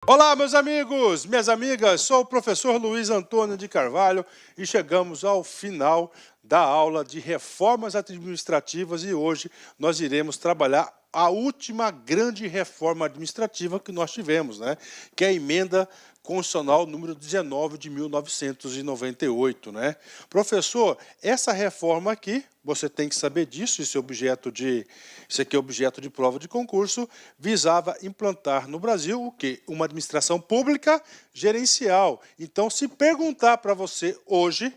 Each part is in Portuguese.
Olá, meus amigos, minhas amigas, sou o professor Luiz Antônio de Carvalho e chegamos ao final da aula de reformas administrativas e hoje nós iremos trabalhar a última grande reforma administrativa que nós tivemos, né? Que é a emenda constitucional número 19 de 1998, né? Professor, essa reforma aqui, você tem que saber disso, isso aqui é objeto de prova de concurso, visava implantar no Brasil o quê? Uma administração pública gerencial. Então, se perguntar para você hoje,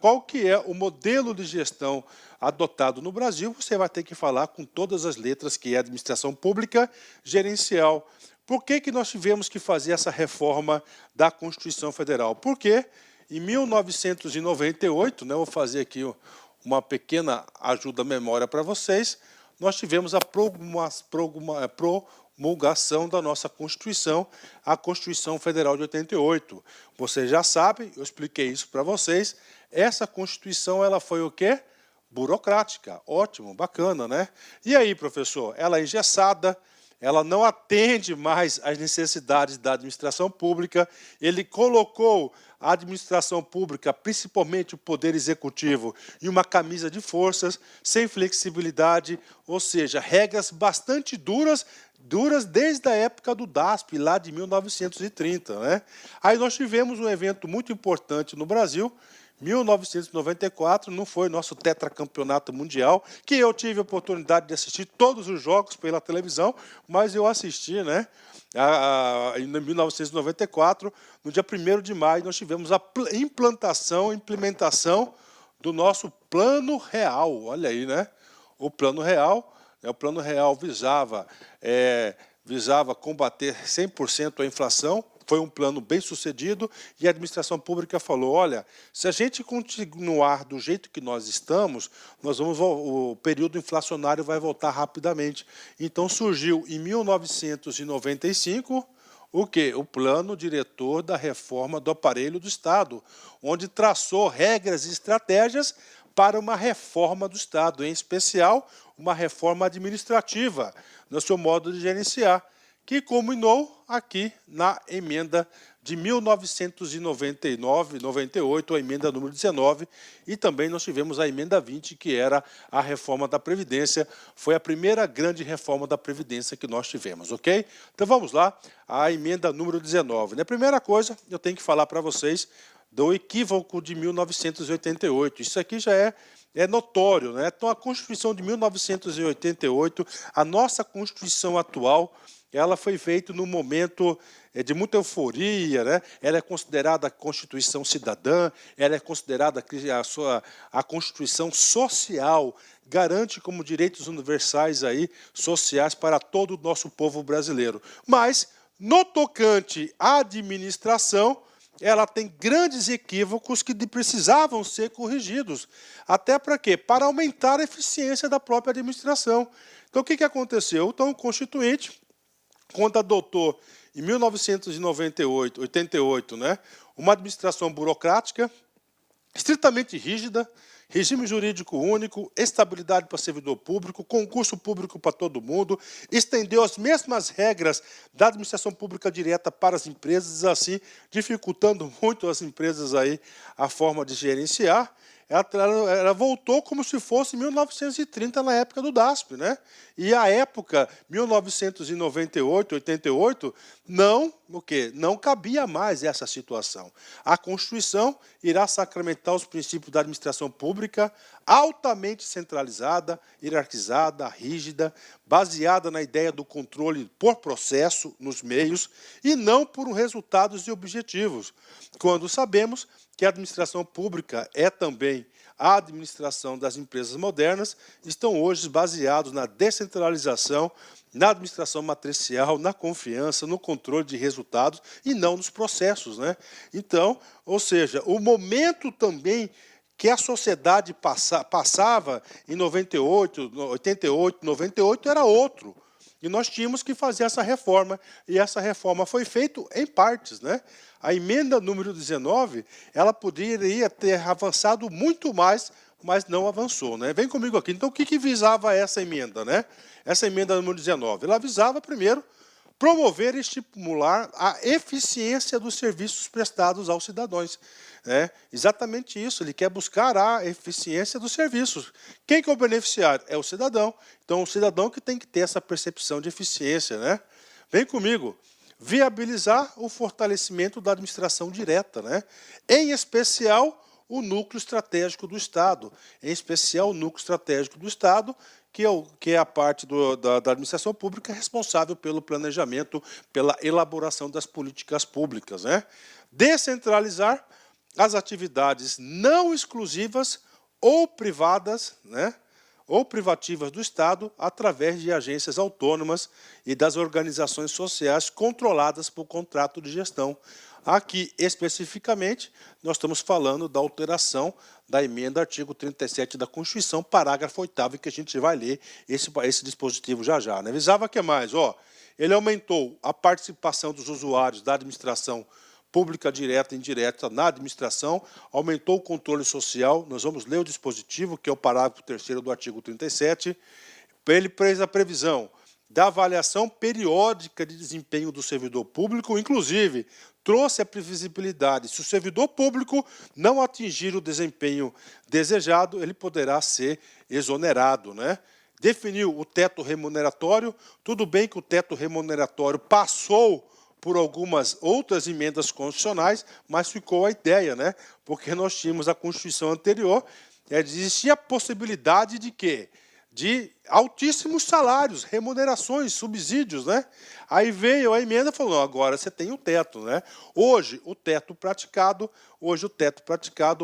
qual que é o modelo de gestão adotado no Brasil, você vai ter que falar com todas as letras que é administração pública gerencial. Por que nós tivemos que fazer essa reforma da Constituição Federal? Porque em 1998, né, vou fazer aqui uma pequena ajuda à memória para vocês, nós tivemos a promulgação da nossa Constituição, a Constituição Federal de 88. Vocês já sabem, eu expliquei isso para vocês, essa Constituição ela foi o quê? Burocrática. Ótimo, bacana, né? E aí, professor, ela é engessada, ela não atende mais às necessidades da administração pública, ele colocou a administração pública, principalmente o Poder Executivo, em uma camisa de forças, sem flexibilidade, ou seja, regras bastante duras desde a época do DASP, lá de 1930. Né? Aí nós tivemos um evento muito importante no Brasil, 1994, não foi nosso tetracampeonato mundial, que eu tive a oportunidade de assistir todos os jogos pela televisão, mas eu assisti, né? Em 1994, no dia 1º de maio, nós tivemos a implementação do nosso Plano Real. Olha aí, né? O Plano Real visava combater 100% a inflação. Foi um plano bem sucedido e a administração pública falou, olha, se a gente continuar do jeito que nós estamos, o período inflacionário vai voltar rapidamente. Então surgiu em 1995 o quê? O Plano Diretor da Reforma do Aparelho do Estado, onde traçou regras e estratégias para uma reforma do Estado, em especial uma reforma administrativa, no seu modo de gerenciar, que culminou aqui na emenda de 1998, a emenda número 19, e também nós tivemos a emenda 20, que era a reforma da Previdência. Foi a primeira grande reforma da Previdência que nós tivemos, ok? Então vamos lá, a emenda número 19. A primeira coisa, eu tenho que falar para vocês do equívoco de 1988. Isso aqui já é notório, né? Então, a Constituição de 1988, a nossa Constituição atual, ela foi feita num momento de muita euforia, né? Ela é considerada a Constituição cidadã, ela é considerada a Constituição social, garante como direitos universais aí, sociais para todo o nosso povo brasileiro. Mas, no tocante à administração, ela tem grandes equívocos que precisavam ser corrigidos. Até para quê? Para aumentar a eficiência da própria administração. Então, o que aconteceu? Então, o Constituinte, quando adotou, em 1988, né, uma administração burocrática, estritamente rígida, regime jurídico único, estabilidade para servidor público, concurso público para todo mundo, estendeu as mesmas regras da administração pública direta para as empresas, assim, dificultando muito as empresas aí a forma de gerenciar. Ela voltou como se fosse 1930, na época do DASP, né? E a época, 1998, 88, não cabia mais essa situação. A Constituição irá sacramentar os princípios da administração pública, altamente centralizada, hierarquizada, rígida, baseada na ideia do controle por processo nos meios e não por resultados e objetivos, quando sabemos que a administração pública é também a administração das empresas modernas, estão hoje baseados na descentralização, na administração matricial, na confiança, no controle de resultados e não nos processos, né? Então, ou seja, o momento também que a sociedade passava em 98, 88, 98 era outro. E nós tínhamos que fazer essa reforma, e essa reforma foi feita em partes, né? A emenda número 19, ela poderia ter avançado muito mais, mas não avançou, né? Vem comigo aqui. Então, o que visava essa emenda, né? Essa emenda número 19? Ela visava, primeiro, promover e estimular a eficiência dos serviços prestados aos cidadãos. É exatamente isso, ele quer buscar a eficiência dos serviços. Quem que é o beneficiário? É o cidadão. Então, o cidadão que tem que ter essa percepção de eficiência, né? Vem comigo. Viabilizar o fortalecimento da administração direta, né? Em especial, o núcleo estratégico do Estado. Em especial, o núcleo estratégico do Estado, que é a parte da administração pública responsável pelo planejamento, pela elaboração das políticas públicas, né? Descentralizar as atividades não exclusivas ou privadas, né, ou privativas do Estado, através de agências autônomas e das organizações sociais controladas por contrato de gestão. Aqui, especificamente, nós estamos falando da alteração da emenda artigo 37 da Constituição, parágrafo 8º, que a gente vai ler esse dispositivo já já, né? Visava que mais? Ele aumentou a participação dos usuários da administração pública direta e indireta na administração, aumentou o controle social. Nós vamos ler o dispositivo, que é o parágrafo 3º do artigo 37. Ele fez a previsão da avaliação periódica de desempenho do servidor público, inclusive trouxe a previsibilidade. Se o servidor público não atingir o desempenho desejado, ele poderá ser exonerado, né? Definiu o teto remuneratório. Tudo bem que o teto remuneratório passou por algumas outras emendas constitucionais, mas ficou a ideia, né? Porque nós tínhamos a Constituição anterior, existia a possibilidade de quê? De altíssimos salários, remunerações, subsídios, né? Aí veio a emenda e falou, agora você tem o teto, né? Hoje, o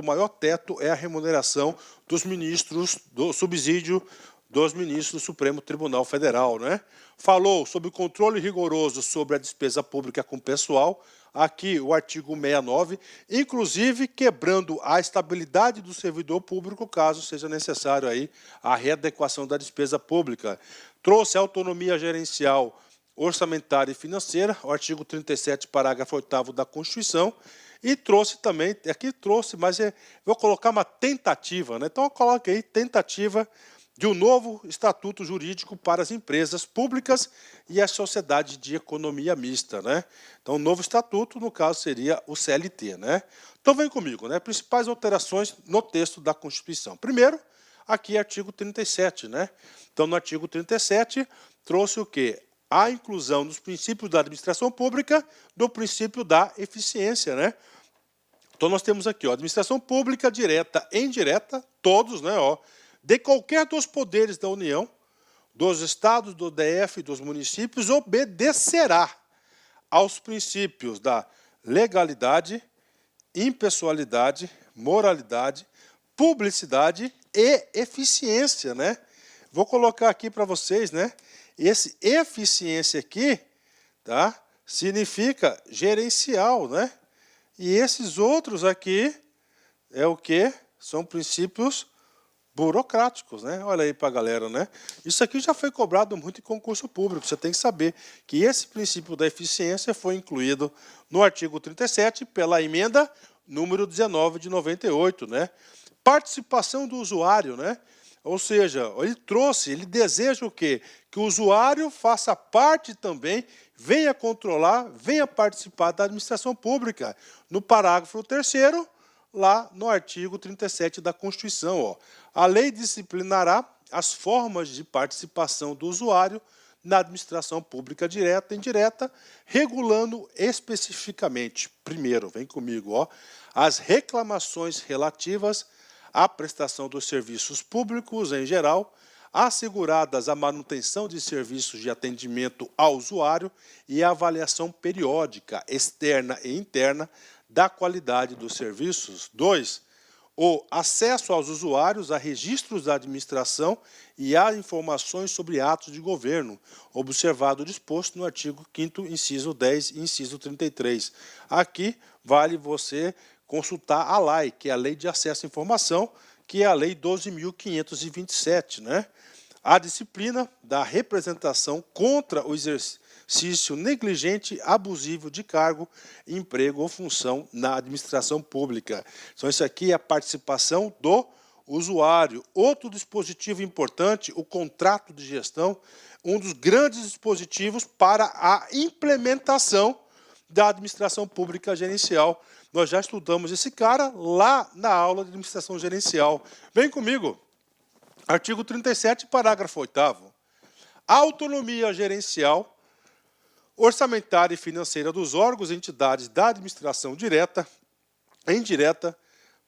maior teto é a remuneração dos ministros, do subsídio dos ministros do Supremo Tribunal Federal, né? Falou sobre o controle rigoroso sobre a despesa pública com pessoal, aqui o artigo 69, inclusive quebrando a estabilidade do servidor público, caso seja necessário aí a readequação da despesa pública. Trouxe autonomia gerencial, orçamentária e financeira, o artigo 37, parágrafo 8º da Constituição, e trouxe também, mas vou colocar uma tentativa, né? Então eu coloquei tentativa de um novo estatuto jurídico para as empresas públicas e a sociedade de economia mista, né? Então, o novo estatuto, no caso, seria o CLT, né? Então, vem comigo, né? Principais alterações no texto da Constituição. Primeiro, aqui, artigo 37, né? Então, no artigo 37, trouxe o quê? A inclusão dos princípios da administração pública do princípio da eficiência, né? Então, nós temos aqui, administração pública direta e indireta, todos, né, de qualquer dos poderes da União, dos estados, do DF e dos municípios, obedecerá aos princípios da legalidade, impessoalidade, moralidade, publicidade e eficiência, né? Vou colocar aqui para vocês, né? Esse eficiência aqui, tá? Significa gerencial, né? E esses outros aqui é o quê? São princípios burocráticos, né? Olha aí para a galera, né? Isso aqui já foi cobrado muito em concurso público. Você tem que saber que esse princípio da eficiência foi incluído no artigo 37 pela emenda número 19 de 98, né? Participação do usuário, né? Ou seja, ele deseja o quê? Que o usuário faça parte também, venha controlar, venha participar da administração pública. No parágrafo 3º, lá no artigo 37 da Constituição, a lei disciplinará as formas de participação do usuário na administração pública direta e indireta, regulando especificamente, primeiro, vem comigo, as reclamações relativas à prestação dos serviços públicos em geral, asseguradas a manutenção de serviços de atendimento ao usuário e a avaliação periódica, externa e interna, da qualidade dos serviços. 2. O acesso aos usuários a registros da administração e a informações sobre atos de governo, observado o disposto no artigo 5º, inciso 10 e inciso 33. Aqui vale você consultar a LAI, que é a Lei de Acesso à Informação, que é a Lei 12.527, né? A disciplina da representação contra o exercício negligente, abusivo de cargo, emprego ou função na administração pública. Então, isso aqui é a participação do usuário. Outro dispositivo importante, o contrato de gestão, um dos grandes dispositivos para a implementação da administração pública gerencial. Nós já estudamos esse cara lá na aula de administração gerencial. Vem comigo. Artigo 37, parágrafo 8º. A autonomia gerencial, orçamentária e financeira dos órgãos e entidades da administração direta e indireta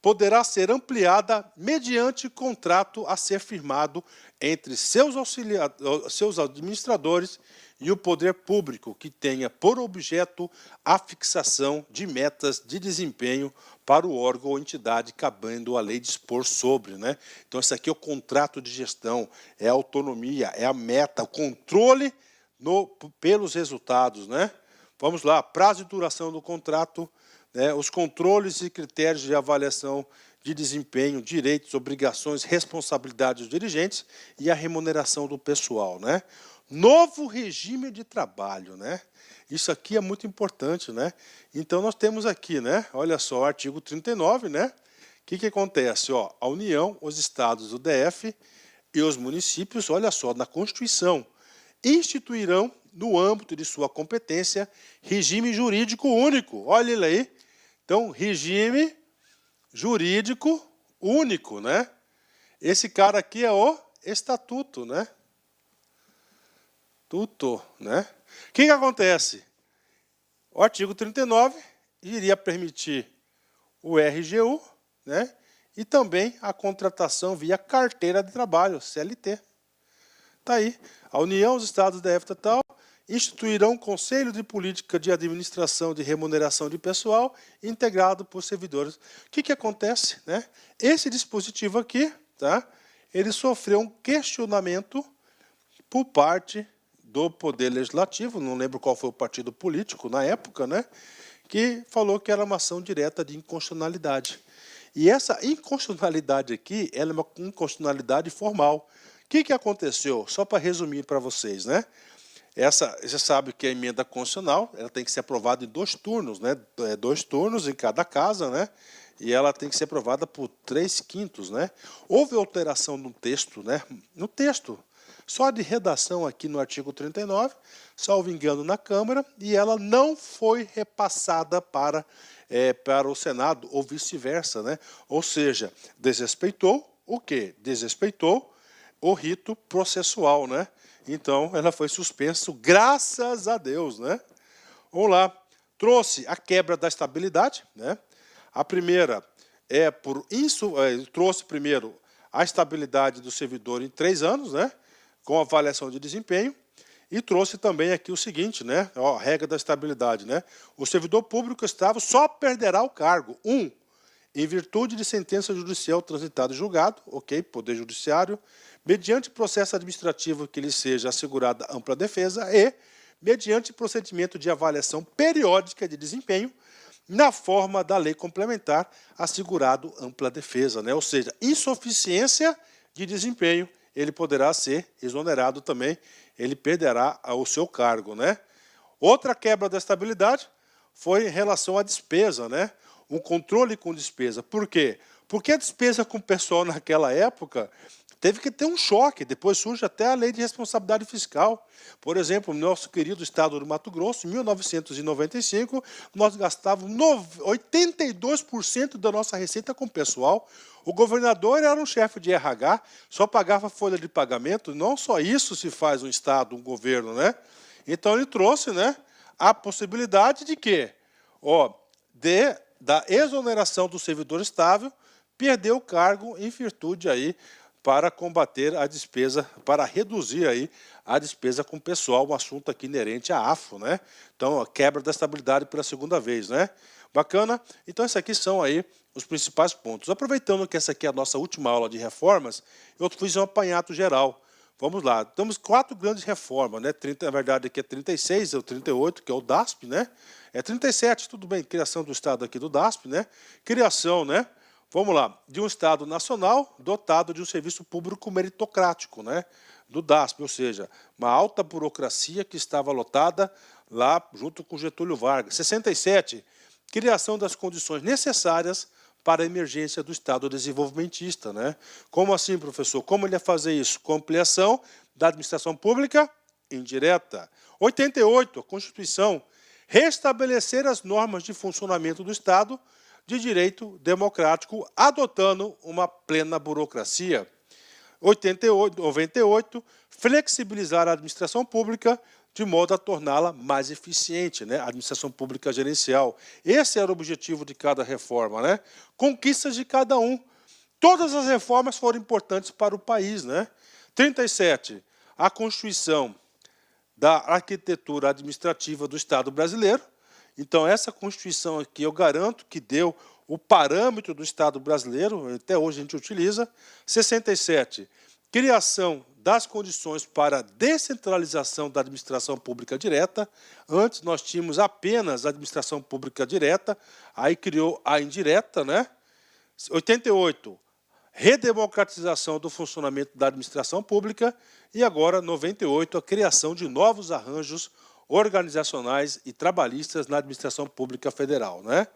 poderá ser ampliada mediante contrato a ser firmado entre seus administradores e o poder público, que tenha por objeto a fixação de metas de desempenho para o órgão ou entidade cabendo a lei dispor sobre, né? Então, isso aqui é o contrato de gestão, é a autonomia, é a meta, o controle pelos resultados, né? Vamos lá, prazo e duração do contrato, né? Os controles e critérios de avaliação de desempenho, direitos, obrigações, responsabilidades dos dirigentes e a remuneração do pessoal, né? Novo regime de trabalho, né? Isso aqui é muito importante, né? Então, nós temos aqui, né? Olha só, o artigo 39, né? O que acontece? Ó, a União, os estados do DF e os municípios, olha só, na Constituição, instituirão, no âmbito de sua competência, regime jurídico único. Olha ele aí. Então, regime jurídico único, né? Esse cara aqui é o estatuto, né? Né? O que acontece? O artigo 39 iria permitir o RGU, né? E também a contratação via carteira de trabalho, CLT. Está aí. A União, os Estados da EFTA tal, instituirão um Conselho de Política de Administração de Remuneração de Pessoal integrado por servidores. O que acontece, né? Esse dispositivo aqui, tá? Ele sofreu um questionamento por parte do Poder Legislativo, não lembro qual foi o partido político na época, né, que falou que era uma ação direta de inconstitucionalidade. E essa inconstitucionalidade aqui, ela é uma inconstitucionalidade formal. O que aconteceu? Só para resumir para vocês, né? Você sabe que a emenda constitucional ela tem que ser aprovada em 2 turnos, né? 2 turnos em cada casa, né? E ela tem que ser aprovada por 3/5, né? Houve alteração no texto, né? No texto. Só de redação aqui no artigo 39, salvo engano, na Câmara, e ela não foi repassada para o Senado, ou vice-versa, né? Ou seja, desrespeitou o quê? Desrespeitou o rito processual, né? Então, ela foi suspensa, graças a Deus, né? Vamos lá. Trouxe a quebra da estabilidade, né? A primeira trouxe primeiro a estabilidade do servidor em 3 anos, né? Com avaliação de desempenho, e trouxe também aqui o seguinte, né? Ó, regra da estabilidade, né? O servidor público estável só perderá o cargo, em virtude de sentença judicial transitada e julgado, ok, Poder Judiciário, mediante processo administrativo que lhe seja assegurada ampla defesa e mediante procedimento de avaliação periódica de desempenho na forma da lei complementar assegurado ampla defesa, né? Ou seja, insuficiência de desempenho, ele poderá ser exonerado também, ele perderá o seu cargo, né? Outra quebra da estabilidade foi em relação à despesa, né? Um controle com despesa. Por quê? Porque a despesa com o pessoal naquela época teve que ter um choque, depois surge até a lei de responsabilidade fiscal. Por exemplo, no nosso querido estado do Mato Grosso, em 1995, nós gastávamos 82% da nossa receita com pessoal. O governador era um chefe de RH, só pagava folha de pagamento, não só isso se faz um estado, um governo, né? Então ele trouxe, né, a possibilidade de quê? Da exoneração do servidor estável, perder o cargo em virtude aí para combater a despesa, para reduzir aí a despesa com o pessoal, um assunto aqui inerente à AFO, né? Então, a quebra da estabilidade pela segunda vez, né? Bacana? Então, esses aqui são aí os principais pontos. Aproveitando que essa aqui é a nossa última aula de reformas, eu fiz um apanhado geral. Vamos lá. Temos 4 grandes reformas, né? Na verdade, aqui é 36, é o 38, que é o DASP, né? É 37, tudo bem, criação do Estado aqui do DASP, né? Criação, né? Vamos lá, de um Estado nacional dotado de um serviço público meritocrático, né? Do DASP, ou seja, uma alta burocracia que estava lotada lá junto com Getúlio Vargas. 67, criação das condições necessárias para a emergência do Estado desenvolvimentista, né? Como assim, professor? Como ele ia fazer isso? Com ampliação da administração pública indireta. 88, a Constituição, restabelecer as normas de funcionamento do Estado de direito democrático, adotando uma plena burocracia. 98, flexibilizar a administração pública de modo a torná-la mais eficiente, né? A administração pública gerencial. Esse era o objetivo de cada reforma, né? Conquistas de cada um. Todas as reformas foram importantes para o país, né? 37, a Constituição da arquitetura administrativa do Estado brasileiro. Então, essa Constituição aqui, eu garanto que deu o parâmetro do Estado brasileiro, até hoje a gente utiliza. 67, criação das condições para a descentralização da administração pública direta. Antes nós tínhamos apenas a administração pública direta, aí criou a indireta, né? 88, redemocratização do funcionamento da administração pública. E agora, 98, a criação de novos arranjos organizacionais e trabalhistas na administração pública federal, né?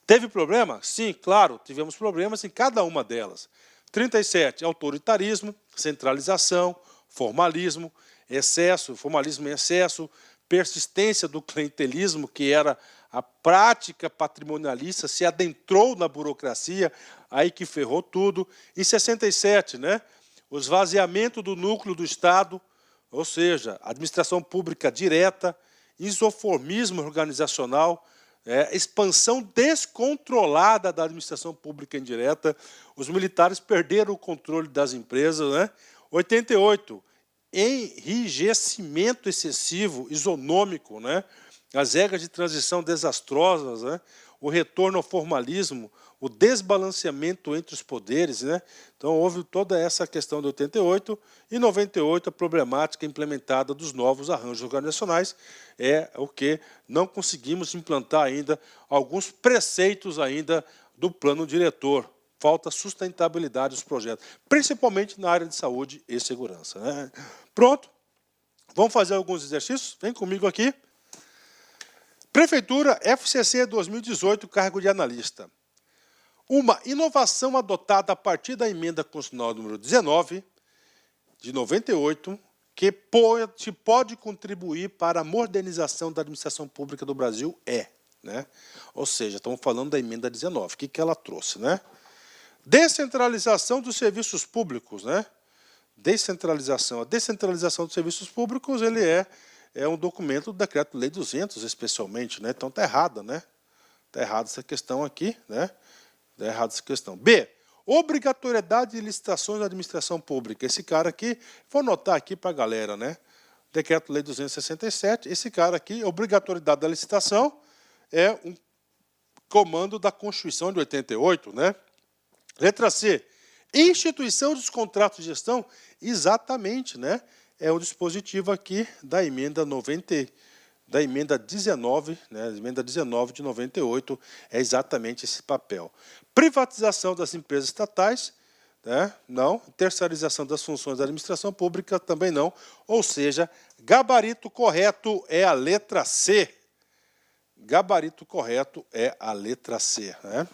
Teve problema? Sim, claro, tivemos problemas em cada uma delas. 37, autoritarismo, centralização, formalismo em excesso, persistência do clientelismo, que era a prática patrimonialista, se adentrou na burocracia, aí que ferrou tudo. Em 67, né, o esvaziamento do núcleo do Estado, ou seja, administração pública direta, isoformismo organizacional, expansão descontrolada da administração pública indireta, os militares perderam o controle das empresas, né? 88, enrijecimento excessivo, isonômico, né? As regras de transição desastrosas, né? O retorno ao formalismo, o desbalanceamento entre os poderes, né? Então, houve toda essa questão de 88 e 98, a problemática implementada dos novos arranjos organizacionais, é o que não conseguimos implantar ainda alguns preceitos ainda do plano diretor. Falta sustentabilidade dos projetos, principalmente na área de saúde e segurança, né? Pronto, vamos fazer alguns exercícios? Vem comigo aqui. Prefeitura FCC 2018, cargo de analista. Uma inovação adotada a partir da emenda constitucional número 19, de 98, que pode contribuir para a modernização da administração pública do Brasil né? Ou seja, estamos falando da emenda 19. O que ela trouxe, né? Descentralização dos serviços públicos, né? Descentralização. A descentralização dos serviços públicos, ele é um documento do Decreto-Lei 200, especialmente, né? Então, está errada, né? Está errada essa questão aqui, né? Está errada essa questão. B, obrigatoriedade de licitações da administração pública. Esse cara aqui, vou anotar aqui para a galera, né? Decreto-Lei 267, esse cara aqui, obrigatoriedade da licitação, é um comando da Constituição de 88, né? Letra C, instituição dos contratos de gestão, exatamente, né? É o dispositivo aqui da emenda 19, né? Emenda 19 de 98, é exatamente esse papel. Privatização das empresas estatais, né? Não. Terceirização das funções da administração pública, também não. Ou seja, gabarito correto é a letra C. Gabarito correto é a letra C, né?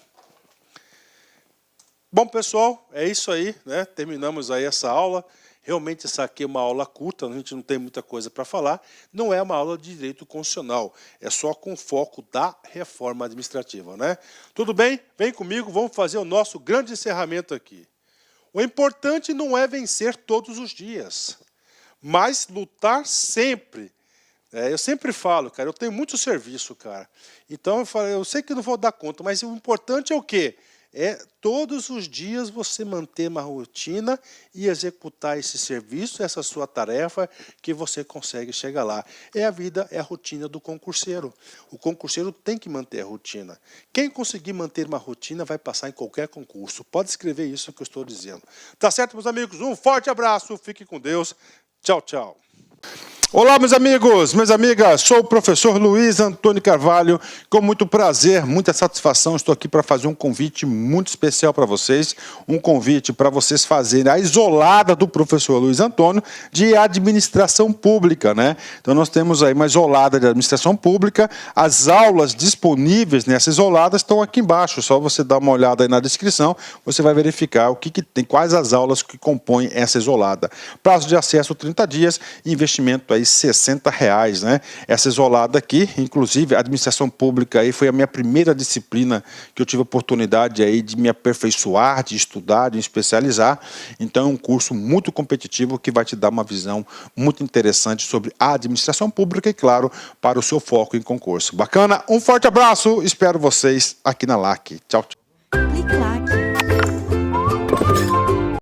Bom, pessoal, é isso aí, né? Terminamos aí essa aula. Realmente, essa aqui é uma aula curta, a gente não tem muita coisa para falar. Não é uma aula de direito constitucional, é só com foco da reforma administrativa, né? Tudo bem? Vem comigo, vamos fazer o nosso grande encerramento aqui. O importante não é vencer todos os dias, mas lutar sempre. Eu sempre falo, cara, eu tenho muito serviço, cara. Então, eu sei que não vou dar conta, mas o importante é o quê? É todos os dias você manter uma rotina e executar esse serviço, essa sua tarefa, que você consegue chegar lá. É a vida, é a rotina do concurseiro. O concurseiro tem que manter a rotina. Quem conseguir manter uma rotina vai passar em qualquer concurso. Pode escrever isso que eu estou dizendo. Tá certo, meus amigos? Um forte abraço, fique com Deus. Tchau, tchau. Olá, meus amigos, minhas amigas, sou o professor Luiz Antônio Carvalho, com muito prazer, muita satisfação, estou aqui para fazer um convite muito especial para vocês, um convite para vocês fazerem a isolada do professor Luiz Antônio de administração pública, né? Então nós temos aí uma isolada de administração pública, as aulas disponíveis nessa isolada estão aqui embaixo, só você dar uma olhada aí na descrição, você vai verificar o que tem, quais as aulas que compõem essa isolada. Prazo de acesso 30 dias, investimento aí R$60, né? Essa isolada aqui, inclusive, a administração pública aí foi a minha primeira disciplina que eu tive a oportunidade aí de me aperfeiçoar, de estudar, de me especializar. Então, é um curso muito competitivo que vai te dar uma visão muito interessante sobre a administração pública e, claro, para o seu foco em concurso. Bacana? Um forte abraço, espero vocês aqui na LAC. Tchau, tchau. Clique lá.